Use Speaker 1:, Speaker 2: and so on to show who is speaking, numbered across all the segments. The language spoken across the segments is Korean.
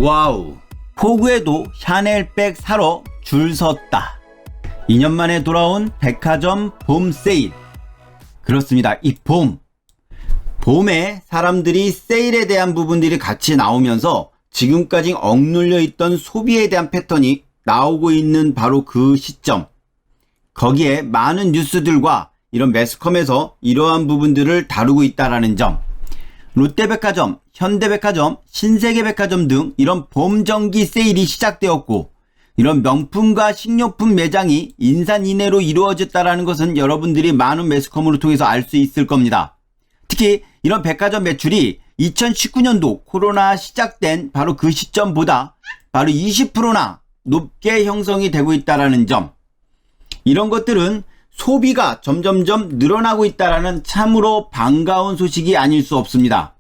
Speaker 1: 와우, 포구에도 샤넬백 사러 줄 섰다. 2년 만에 돌아온 백화점 봄 세일. 그렇습니다. 이 봄에 사람들이 세일에 대한 부분들이 같이 나오면서 지금까지 억눌려 있던 소비에 대한 패턴이 나오고 있는 바로 그 시점. 거기에 많은 뉴스들과 이런 매스컴에서 이러한 부분들을 다루고 있다는 점. 롯데백화점, 현대백화점, 신세계백화점 등 이런 봄정기 세일이 시작되었고, 이런 명품과 식료품 매장이 인산인해로 이루어졌다는 것은 여러분들이 많은 매스컴으로 통해서 알 수 있을 겁니다. 특히 이런 백화점 매출이 2019년도 코로나 시작된 바로 그 시점보다 바로 20%나 높게 형성이 되고 있다는 점. 이런 것들은 소비가 점점점 늘어나고 있다는 참으로 반가운 소식이 아닐 수 없습니다.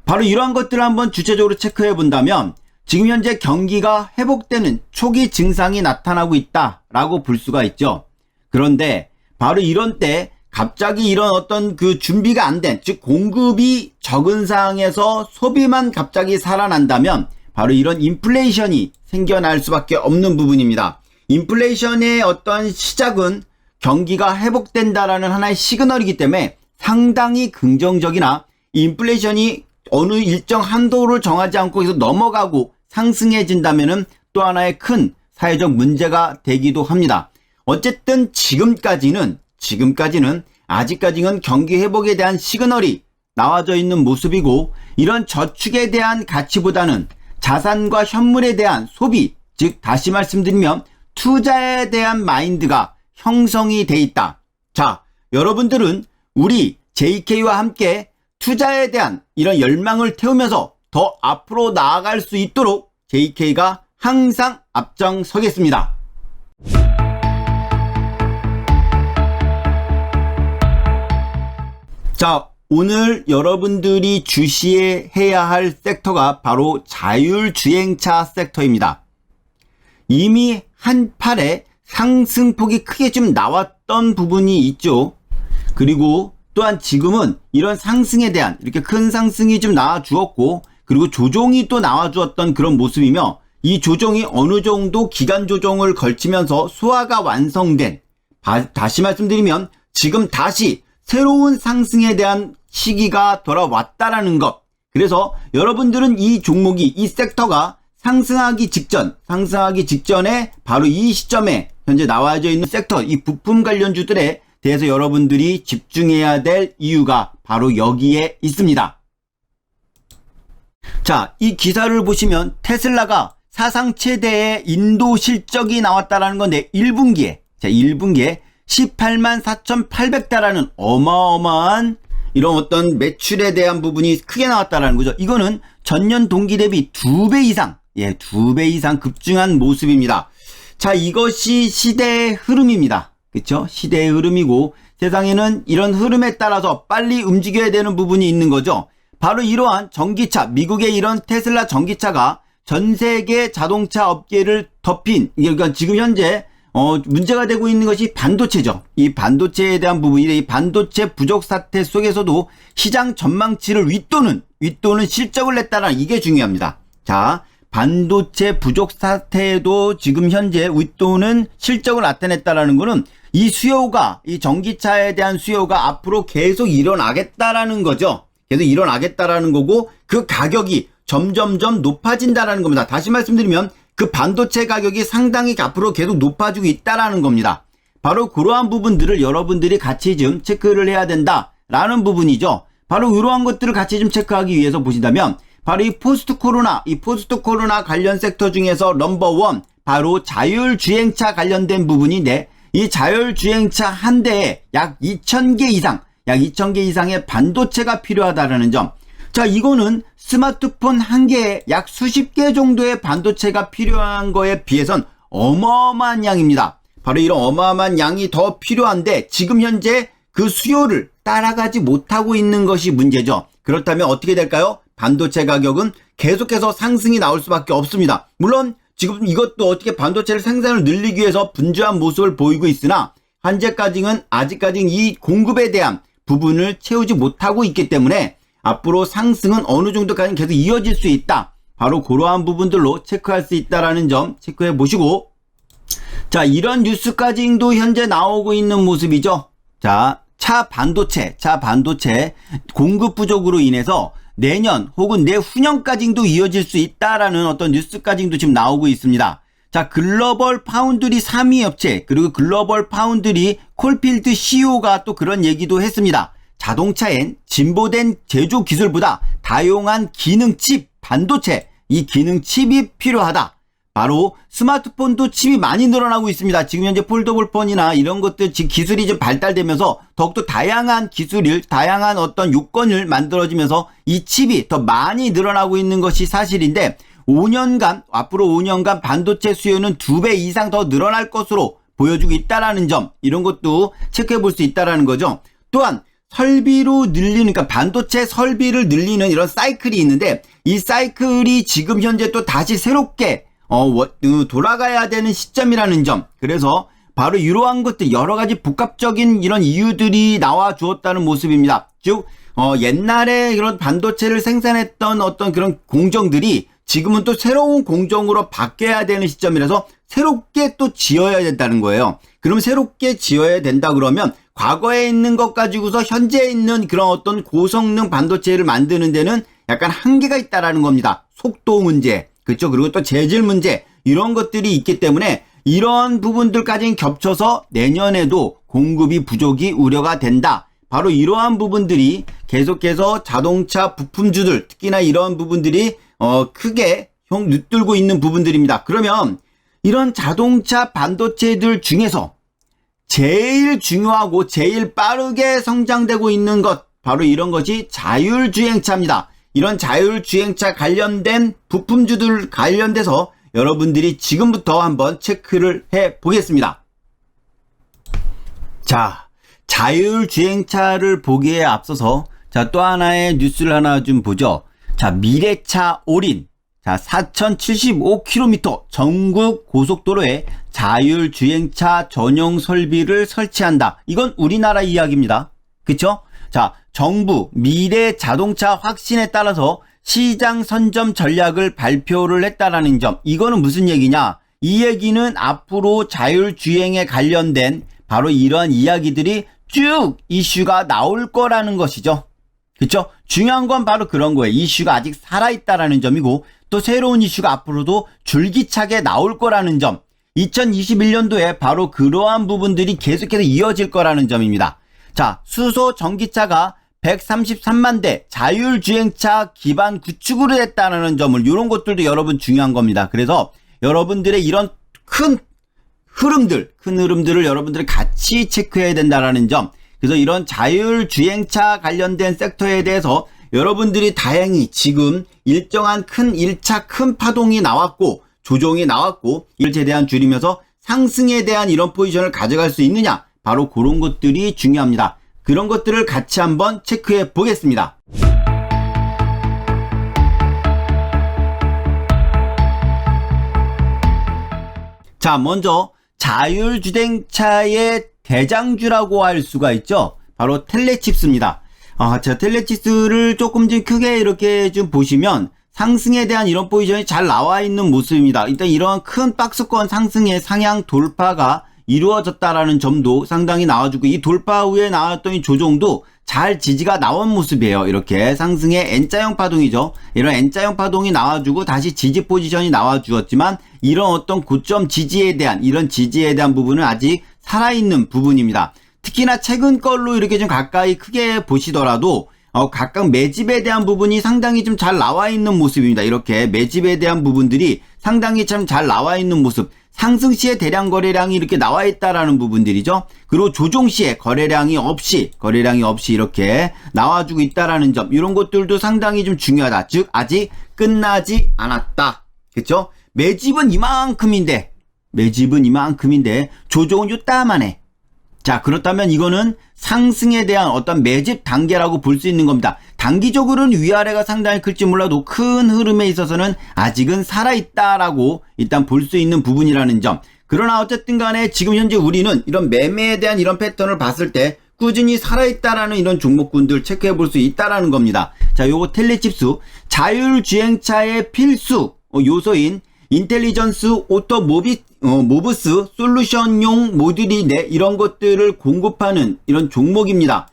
Speaker 1: 바로 이러한 것들을 한번 주체적으로 체크해 본다면 지금 현재 경기가 회복되는 초기 증상이 나타나고 있다라고 볼 수가 있죠. 그런데 바로 이런 때 갑자기 이런 어떤 그 준비가 안 된, 즉 공급이 적은 상황에서 소비만 갑자기 살아난다면 바로 이런 인플레이션이 생겨날 수밖에 없는 부분입니다. 인플레이션의 어떤 시작은 경기가 회복된다라는 하나의 시그널이기 때문에 상당히 긍정적이나 인플레이션이 어느 일정 한도를 정하지 않고 계속 넘어가고 상승해진다면은 또 하나의 큰 사회적 문제가 되기도 합니다. 어쨌든 지금까지는 아직까지는 경기 회복에 대한 시그널이 나와져 있는 모습이고, 이런 저축에 대한 가치보다는 자산과 현물에 대한 소비, 즉 다시 말씀드리면 투자에 대한 마인드가 형성이 돼 있다. 자, 여러분들은 우리 JK와 함께 투자에 대한 이런 열망을 태우면서 더 앞으로 나아갈 수 있도록 JK가 항상 앞장서겠습니다. 자, 오늘 여러분들이 주시해야 할 섹터가 바로 자율주행차 섹터입니다. 이미 한 팔에 상승폭이 크게 좀 나왔던 부분이 있죠. 그리고 또한 지금은 이런 상승에 대한 이렇게 큰 상승이 좀 나와주었고, 그리고 조정이 또 나와주었던 그런 모습이며, 이 조정이 어느 정도 기간 조정을 걸치면서 소화가 완성된, 다시 말씀드리면 지금 다시 새로운 상승에 대한 시기가 돌아왔다라는 것. 그래서 여러분들은 이 종목이, 이 섹터가 상승하기 직전에 바로 이 시점에 현재 나와져 있는 섹터, 이 부품 관련주들에 대해서 여러분들이 집중해야 될 이유가 바로 여기에 있습니다. 자, 이 기사를 보시면 테슬라가 사상 최대의 인도 실적이 나왔다라는 건데 1분기에 18만 4,800달러는 어마어마한 이런 어떤 매출에 대한 부분이 크게 나왔다라는 거죠. 이거는 전년 동기 대비 2배 이상, 2배 이상 급증한 모습입니다. 자, 이것이 시대의 흐름입니다. 그쵸? 시대의 흐름이고, 세상에는 이런 흐름에 따라서 빨리 움직여야 되는 부분이 있는 거죠. 바로 이러한 전기차, 미국의 이런 테슬라 전기차가 전 세계 자동차 업계를 덮인, 그러니까 지금 현재 문제가 되고 있는 것이 반도체죠. 이 반도체에 대한 부분이, 이 반도체 부족 사태 속에서도 시장 전망치를 윗도는 실적을 냈다는, 이게 중요합니다. 자, 반도체 부족 사태에도 지금 현재 윗도는 실적을 나타냈다라는 거는 이 수요가, 이 전기차에 대한 수요가 앞으로 계속 일어나겠다라는 거죠. 계속 일어나겠다라는 거고, 그 가격이 점점점 높아진다라는 겁니다. 다시 말씀드리면 그 반도체 가격이 상당히 앞으로 계속 높아지고 있다라는 겁니다. 바로 그러한 부분들을 여러분들이 같이 좀 체크를 해야 된다라는 부분이죠. 바로 이러한 것들을 같이 좀 체크하기 위해서 보신다면, 바로 이 포스트 코로나 관련 섹터 중에서 넘버원, 바로 자율주행차 관련된 부분인데, 이 자율주행차 한 대에 약 2,000개 이상의 반도체가 필요하다라는 점. 자, 이거는 스마트폰 한 개에 약 수십 개 정도의 반도체가 필요한 거에 비해선 어마어마한 양입니다. 바로 이런 어마어마한 양이 더 필요한데 지금 현재 그 수요를 따라가지 못하고 있는 것이 문제죠. 그렇다면 어떻게 될까요? 반도체 가격은 계속해서 상승이 나올 수밖에 없습니다. 물론 지금 이것도 어떻게 반도체를 생산을 늘리기 위해서 분주한 모습을 보이고 있으나 현재까지는 아직까지는 이 공급에 대한 부분을 채우지 못하고 있기 때문에 앞으로 상승은 어느 정도까지 계속 이어질 수 있다. 바로 그러한 부분들로 체크할 수 있다라는 점 체크해 보시고, 자, 이런 뉴스까지도 현재 나오고 있는 모습이죠. 자, 차 반도체 공급 부족으로 인해서 내년 혹은 내후년까지도 이어질 수 있다라는 어떤 뉴스까지도 지금 나오고 있습니다. 자, 글로벌 파운드리 3위 업체, 그리고 글로벌 파운드리 콜필드 CEO가 또 그런 얘기도 했습니다. 자동차엔 진보된 제조 기술보다 다용한 기능 칩, 반도체, 이 기능 칩이 필요하다. 바로 스마트폰도 칩이 많이 늘어나고 있습니다. 지금 현재 폴더블 폰이나 이런 것들 지금 기술이 좀 발달되면서 더욱더 다양한 기술을, 다양한 어떤 요건을 만들어지면서 이 칩이 더 많이 늘어나고 있는 것이 사실인데, 5년간, 앞으로 5년간 반도체 수요는 2배 이상 더 늘어날 것으로 보여주고 있다라는 점, 이런 것도 체크해 볼 수 있다라는 거죠. 또한 설비로 늘리는, 그러니까 반도체 설비를 늘리는 이런 사이클이 있는데, 이 사이클이 지금 현재 또 다시 새롭게 돌아가야 되는 시점이라는 점. 그래서 바로 이러한 것들, 여러 가지 복합적인 이런 이유들이 나와 주었다는 모습입니다. 즉 옛날에 이런 반도체를 생산했던 어떤 그런 공정들이 지금은 또 새로운 공정으로 바뀌어야 되는 시점이라서 새롭게 또 지어야 된다는 거예요. 그럼 새롭게 지어야 된다 그러면 과거에 있는 것 가지고서 현재 있는 그런 어떤 고성능 반도체를 만드는 데는 약간 한계가 있다라는 겁니다. 속도 문제, 그렇죠? 그리고 또 재질 문제, 이런 것들이 있기 때문에 이런 부분들까지 겹쳐서 내년에도 공급이 부족이 우려가 된다. 바로 이러한 부분들이 계속해서 자동차 부품주들, 특히나 이런 부분들이 크게 늦들고 있는 부분들입니다. 그러면 이런 자동차 반도체들 중에서 제일 중요하고 제일 빠르게 성장되고 있는 것, 바로 이런 것이 자율주행차입니다. 이런 자율주행차 관련된 부품주들 관련돼서 여러분들이 지금부터 한번 체크를 해 보겠습니다. 자, 자율주행차를 보기에 앞서서 자, 또 하나의 뉴스를 하나 좀 보죠. 자, 미래차 올인. 자, 4075km 전국 고속도로에 자율주행차 전용 설비를 설치한다. 이건 우리나라 이야기입니다. 그쵸? 자, 정부 미래 자동차 확신에 따라서 시장 선점 전략을 발표를 했다라는 점. 이거는 무슨 얘기냐? 이 얘기는 앞으로 자율주행에 관련된 바로 이러한 이야기들이 쭉 이슈가 나올 거라는 것이죠. 그쵸? 중요한 건 바로 그런 거예요. 이슈가 아직 살아있다라는 점이고, 또 새로운 이슈가 앞으로도 줄기차게 나올 거라는 점. 2021년도에 바로 그러한 부분들이 계속해서 이어질 거라는 점입니다. 자, 수소 전기차가 133만 대 자율주행차 기반 구축으로 했다는 점을, 이런 것들도 여러분 중요한 겁니다. 그래서 여러분들의 이런 큰 흐름들을 여러분들이 같이 체크해야 된다라는 점. 그래서 이런 자율주행차 관련된 섹터에 대해서 여러분들이 다행히 지금 일정한 큰 1차 큰 파동이 나왔고 조정이 나왔고, 이를 최대한 줄이면서 상승에 대한 이런 포지션을 가져갈 수 있느냐, 바로 그런 것들이 중요합니다. 그런 것들을 같이 한번 체크해 보겠습니다. 자, 먼저 자율주행차의 대장주라고 할 수가 있죠. 바로 텔레칩스입니다. 자, 텔레칩스를 조금 좀 크게 이렇게 좀 보시면 상승에 대한 이런 포지션이 잘 나와 있는 모습입니다. 일단 이런 큰 박스권 상승의 상향 돌파가 이루어졌다라는 점도 상당히 나와주고, 이 돌파 후에 나왔던 이 조정도 잘 지지가 나온 모습이에요. 이렇게 상승의 N자형 파동이죠. 이런 N자형 파동이 나와주고 다시 지지 포지션이 나와주었지만, 이런 어떤 고점 지지에 대한, 이런 지지에 대한 부분은 아직 살아있는 부분입니다. 특히나 최근 걸로 이렇게 좀 가까이 크게 보시더라도 각각 매집에 대한 부분이 상당히 좀 잘 나와 있는 모습입니다. 이렇게 매집에 대한 부분들이 상당히 참 잘 나와 있는 모습. 상승 시에 대량 거래량이 이렇게 나와 있다라는 부분들이죠. 그리고 조정 시에 거래량이 없이 이렇게 나와주고 있다라는 점, 이런 것들도 상당히 좀 중요하다. 즉 아직 끝나지 않았다. 그렇죠? 매집은 이만큼인데 조정은 요따만해. 자, 그렇다면 이거는 상승에 대한 어떤 매집 단계라고 볼 수 있는 겁니다. 단기적으로는 위아래가 상당히 클지 몰라도 큰 흐름에 있어서는 아직은 살아있다라고 일단 볼 수 있는 부분이라는 점. 그러나 어쨌든 간에 지금 현재 우리는 이런 매매에 대한 이런 패턴을 봤을 때 꾸준히 살아있다라는 이런 종목군들 체크해 볼 수 있다라는 겁니다. 자, 요거 텔레칩스 자율주행차의 필수 요소인 인텔리전스 모브스 솔루션용 모듈인데 이런 것들을 공급하는 이런 종목입니다.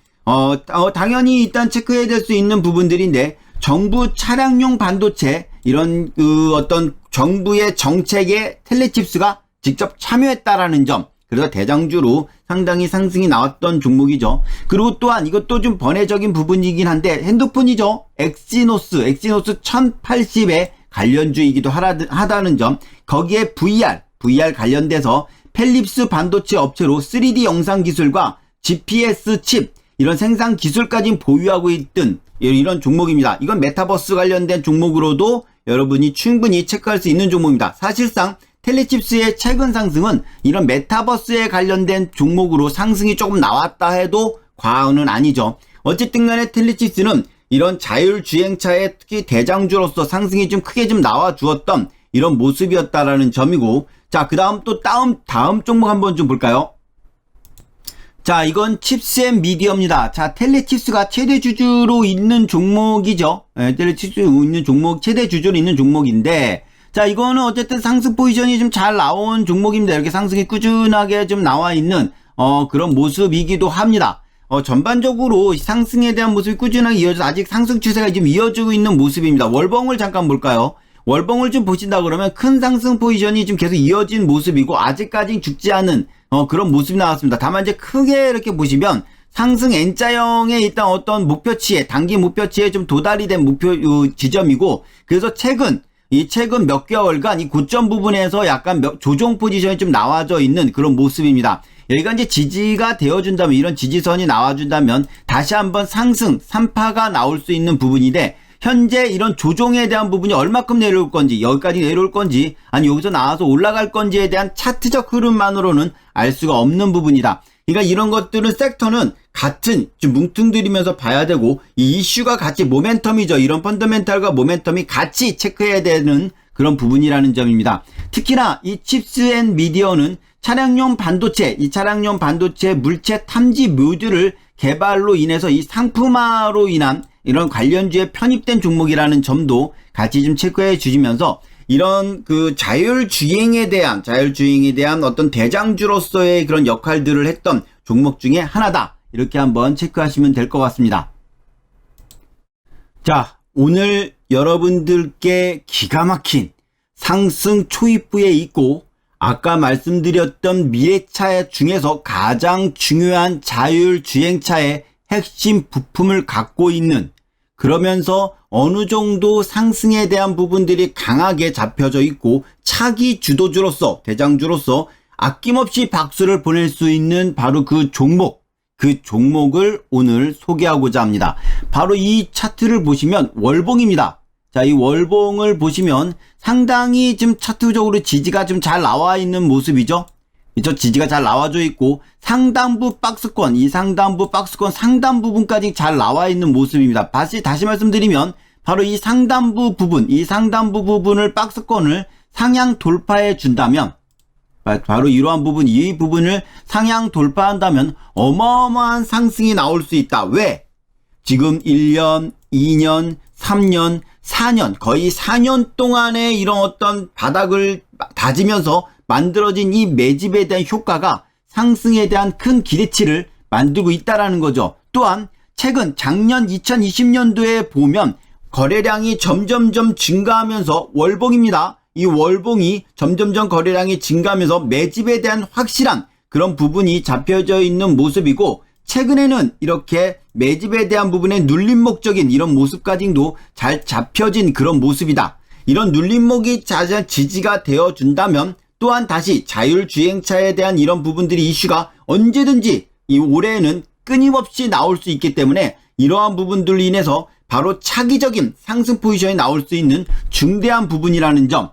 Speaker 1: 당연히 일단 체크해야 될 수 있는 부분들인데 정부 차량용 반도체 이런 어떤 정부의 정책에 텔레칩스가 직접 참여했다라는 점, 그래서 대장주로 상당히 상승이 나왔던 종목이죠. 그리고 또한 이것도 좀 번외적인 부분이긴 한데 핸드폰이죠. 엑시노스 1080의 관련주이기도 하다는 점, 거기에 VR 관련돼서 펠립스 반도체 업체로 3D 영상 기술과 GPS 칩 이런 생산 기술까지 보유하고 있던 이런 종목입니다. 이건 메타버스 관련된 종목으로도 여러분이 충분히 체크할 수 있는 종목입니다. 사실상 텔레칩스의 최근 상승은 이런 메타버스에 관련된 종목으로 상승이 조금 나왔다 해도 과언은 아니죠. 어쨌든 간에 텔레칩스는 이런 자율주행차의 특히 대장주로서 상승이 좀 크게 좀 나와주었던 이런 모습이었다라는 점이고, 자, 그 다음 또 다음 종목 한번 좀 볼까요? 자, 이건 칩스앤미디어입니다. 자, 텔레칩스가 최대 주주로 있는 종목이죠. 텔레칩스로 있는 종목, 최대 주주로 있는 종목인데, 자, 이거는 어쨌든 상승 포지션이 좀 잘 나온 종목입니다. 이렇게 상승이 꾸준하게 좀 나와 있는, 그런 모습이기도 합니다. 전반적으로 상승에 대한 모습이 꾸준하게 이어져서 아직 상승 추세가 좀 이어지고 있는 모습입니다. 월봉을 잠깐 볼까요? 월봉을 좀 보신다 그러면 큰 상승 포지션이 좀 계속 이어진 모습이고 아직까지 죽지 않은 그런 모습이 나왔습니다. 다만 이제 크게 이렇게 보시면 상승 N자형의 일단 어떤 목표치에 단기 목표치에 좀 도달이 된 목표 지점이고, 그래서 최근 몇 개월간 이 고점 부분에서 약간 조정 포지션이 좀 나와져 있는 그런 모습입니다. 여기가 이제 지지가 되어준다면, 이런 지지선이 나와준다면 다시 한번 상승 3파가 나올 수 있는 부분인데, 현재 이런 조정에 대한 부분이 얼마큼 내려올 건지, 여기까지 내려올 건지, 아니 여기서 나와서 올라갈 건지에 대한 차트적 흐름만으로는 알 수가 없는 부분이다. 그러니까 이런 것들은 섹터는 같은 좀 뭉뚱그리면서 봐야 되고, 이 이슈가 같이 모멘텀이죠. 이런 펀더멘탈과 모멘텀이 같이 체크해야 되는 그런 부분이라는 점입니다. 특히나 이 칩스앤미디어는 차량용 반도체, 이 차량용 반도체 물체 탐지 모듈을 개발로 인해서 이 상품화로 인한 이런 관련주에 편입된 종목이라는 점도 같이 좀 체크해 주시면서, 이런 그 자율주행에 대한 어떤 대장주로서의 그런 역할들을 했던 종목 중에 하나다. 이렇게 한번 체크하시면 될 것 같습니다. 자, 오늘 여러분들께 기가 막힌 상승 초입부에 있고, 아까 말씀드렸던 미래차 중에서 가장 중요한 자율주행차의 핵심 부품을 갖고 있는, 그러면서 어느 정도 상승에 대한 부분들이 강하게 잡혀져 있고 차기 주도주로서, 대장주로서 아낌없이 박수를 보낼 수 있는 바로 그 종목을 오늘 소개하고자 합니다. 바로 이 차트를 보시면 월봉입니다. 자, 이 월봉을 보시면 상당히 좀 차트적으로 지지가 좀 잘 나와 있는 모습이죠. 저 지지가 잘 나와져 있고, 상단부 박스권, 이 상단부 박스권 상단 부분까지 잘 나와 있는 모습입니다. 다시 말씀드리면 바로 이 상단부 부분을 박스권을 상향 돌파해 준다면, 바로 이러한 부분, 이 부분을 상향 돌파한다면 어마어마한 상승이 나올 수 있다. 왜? 지금 1년, 2년, 3년, 4년, 거의 4년 동안의 이런 어떤 바닥을 다지면서 만들어진 이 매집에 대한 효과가 상승에 대한 큰 기대치를 만들고 있다라는 거죠. 또한 최근 작년 2020년도에 보면 거래량이 점점점 증가하면서 월봉입니다. 이 월봉이 점점점 거래량이 증가하면서 매집에 대한 확실한 그런 부분이 잡혀져 있는 모습이고, 최근에는 이렇게 매집에 대한 부분에 눌림목적인 이런 모습까지도 잘 잡혀진 그런 모습이다. 이런 눌림목이 자세한 지지가 되어준다면 또한 다시 자율주행차에 대한 이런 부분들이 이슈가 언제든지 이 올해에는 끊임없이 나올 수 있기 때문에 이러한 부분들로 인해서 바로 차기적인 상승 포지션이 나올 수 있는 중대한 부분이라는 점,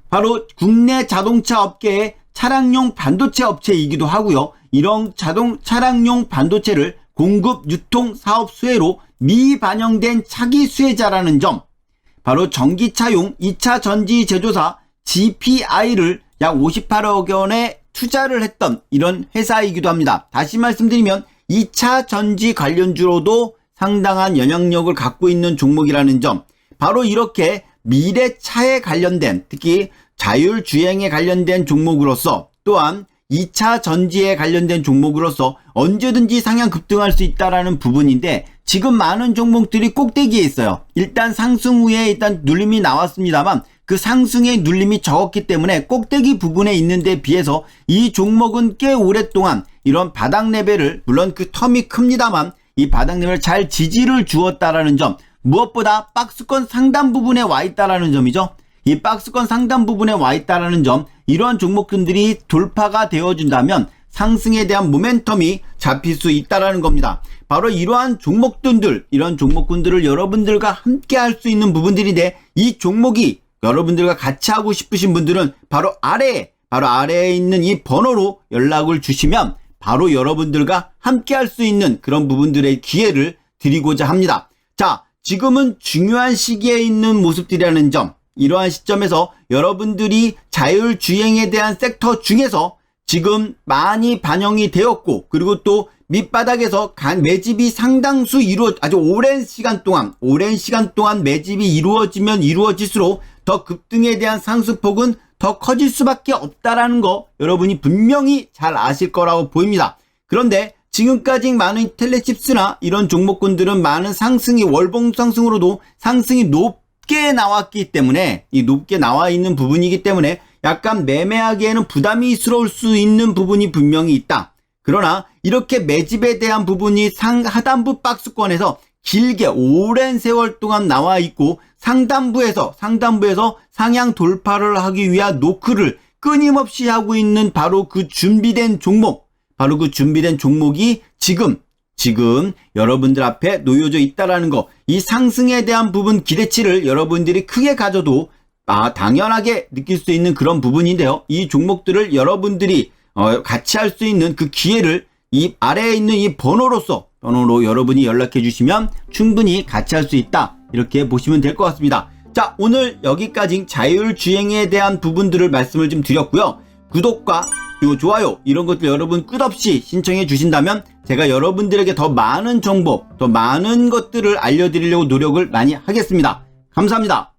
Speaker 1: 바로 국내 자동차 업계의 차량용 반도체 업체이기도 하고요. 이런 차량용 반도체를 공급 유통 사업 수혜로 미반영된 차기 수혜자라는 점, 바로 전기차용 2차 전지 제조사 GPI를 약 58억 원에 투자를 했던 이런 회사이기도 합니다. 다시 말씀드리면 2차 전지 관련주로도 상당한 영향력을 갖고 있는 종목이라는 점, 바로 이렇게 미래차에 관련된, 특히 자율주행에 관련된 종목으로서, 또한 2차 전지에 관련된 종목으로서 언제든지 상향 급등할 수 있다라는 부분인데, 지금 많은 종목들이 꼭대기에 있어요. 일단 상승 후에 일단 눌림이 나왔습니다만 그 상승의 눌림이 적었기 때문에 꼭대기 부분에 있는 데 비해서 이 종목은 꽤 오랫동안 이런 바닥 레벨을, 물론 그 텀이 큽니다만 이 바닥 레벨을 잘 지지를 주었다라는 점, 무엇보다 박스권 상단 부분에 와 있다라는 점이죠. 이 박스권 상단 부분에 와 있다라는 점, 이러한 종목들이 돌파가 되어준다면 상승에 대한 모멘텀이 잡힐 수 있다라는 겁니다. 바로 이러한 종목군들, 이런 종목군들을 여러분들과 함께 할 수 있는 부분들인데, 이 종목이 여러분들과 같이 하고 싶으신 분들은 바로 아래에 있는 이 번호로 연락을 주시면 바로 여러분들과 함께 할 수 있는 그런 부분들의 기회를 드리고자 합니다. 자, 지금은 중요한 시기에 있는 모습들이라는 점, 이러한 시점에서 여러분들이 자율주행에 대한 섹터 중에서 지금 많이 반영이 되었고, 그리고 또 밑바닥에서 매집이 상당수 아주 오랜 시간 동안 매집이 이루어지면 이루어질수록 더 급등에 대한 상승폭은 더 커질 수밖에 없다라는 거 여러분이 분명히 잘 아실 거라고 보입니다. 그런데 지금까지 많은 텔레칩스나 이런 종목군들은 많은 상승이, 월봉 상승으로도 상승이 높게 나왔기 때문에, 이 높게 나와 있는 부분이기 때문에 약간 매매하기에는 부담이 스러울 수 있는 부분이 분명히 있다. 그러나 이렇게 매집에 대한 부분이 하단부 박스권에서 길게 오랜 세월 동안 나와 있고, 상단부에서 상향 돌파를 하기 위한 노크를 끊임없이 하고 있는 바로 그 준비된 종목이 지금 여러분들 앞에 놓여져 있다라는 거, 이 상승에 대한 부분 기대치를 여러분들이 크게 가져도 당연하게 느낄 수 있는 그런 부분인데요. 이 종목들을 여러분들이 같이 할 수 있는 그 기회를 이 아래에 있는 이 번호로 여러분이 연락해 주시면 충분히 같이 할 수 있다, 이렇게 보시면 될 것 같습니다. 자, 오늘 여기까지 자율주행에 대한 부분들을 말씀을 좀 드렸고요. 구독과 그리고 좋아요, 이런 것들 여러분 끝없이 신청해 주신다면 제가 여러분들에게 더 많은 정보, 더 많은 것들을 알려드리려고 노력을 많이 하겠습니다. 감사합니다.